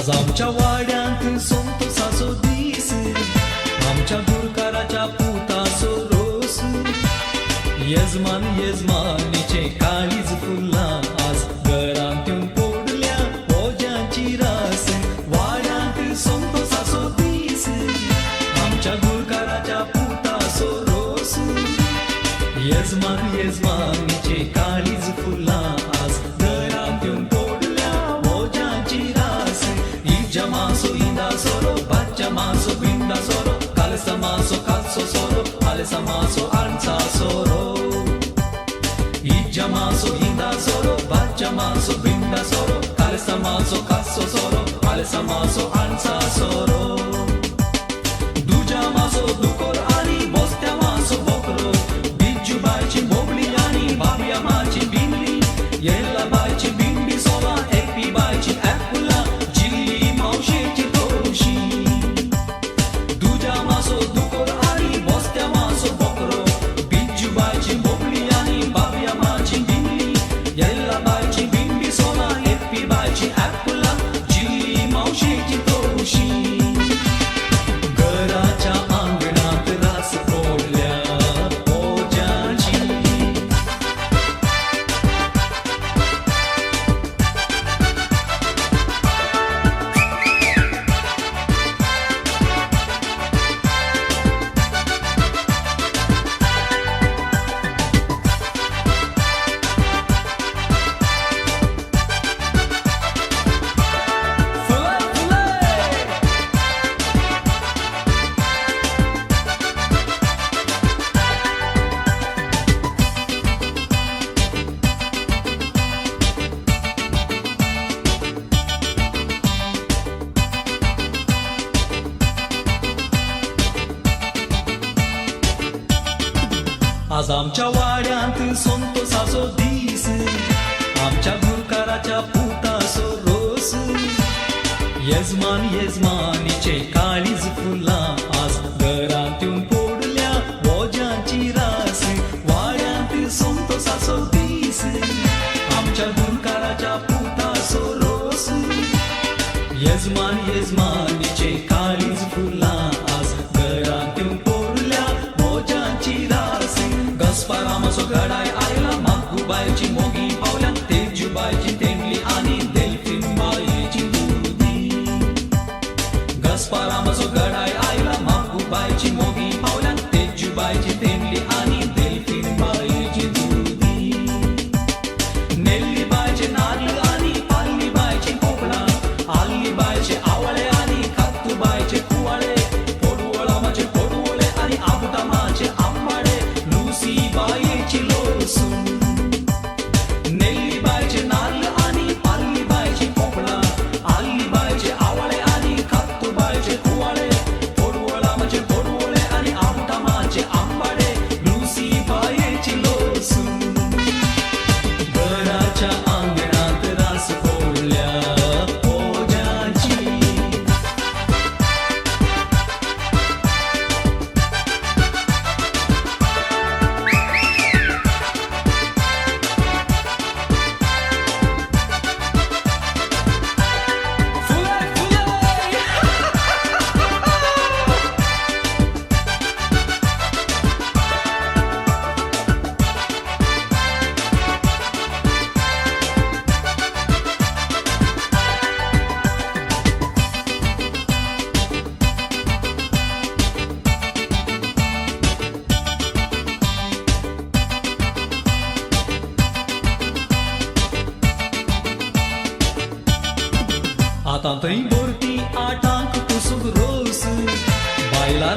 आज आमच्या वाड्यात सोंतो सासो दीस आमच्या गुरकाराच्या पुतासो रोस यजमान यजमानीचे काळीज फुलला आज घरांत येऊन पोडल्या ओज्याची रास वाड्यात सोंतो सासो दीस आमच्या गुरकाराच्या पुतासो रोस यजमान यजमानीचे काळीज फुलला आज घरांत येऊन Maso inda solo, bacha maso binda solo, calza maso calzo solo, alza maso alza solo. Ija maso inda solo, bacha maso binda solo, calza maso calzo solo, alza maso alza solo. Duja maso dukor ani, mostea maso boklo, biju baici bobli ani, babia maci bimli, yella baici bimbi sola, epi baici apula. आज आमच्या वाड्यात सोंतो सासो दीस आमच्या गुरकाराच्या पुतासो रोस यजमान यजमानीचे काळीज फुलला आज घरांत येऊन पोडल्या ओज्याची रास वाड्यात सोंतो सासो दीस आमच्या गुरकाराच्या पुतासो रोस यजमान यजमानीचे काळीज फुलला आज घरांत येऊन पोडल्या ओज्याची रास गस्पारामासो घडाय आयला मागूबाईची मोगी पावल्या तेजूबाईची तेंडली आणि देल्फिन बाईची दुधी गस्पारामासो घडाय आयला मागूबाईची मोगी पावल्या तेजूबाईची तेंडली आणि देल्फिन बाईची दुधी नेल्ली बाईचे नारळ आणि पाल्ली बाईची कोकणा आल्ली बाईचे आवळे आणि खातू बाईचे कुवाळे पोडवळामाचे पोडवळे आणि आबुटामाचे आंबाडे लूसी बाईची लोसून नेल्ली बाईचे नारळ आणि पाल्ली बाईची कोकणा आल्ली बाईचे आवळे आणि खातू बाईचे कुवाळे पोडवळामाचे पोडवळे आणि आबुटामाचे आंबाडे लूसी बाईची लोसून घराच्या अंगणात रास फोडल्या ओज्याची आता तरी बोरती आटांक कुसुक रोस बायला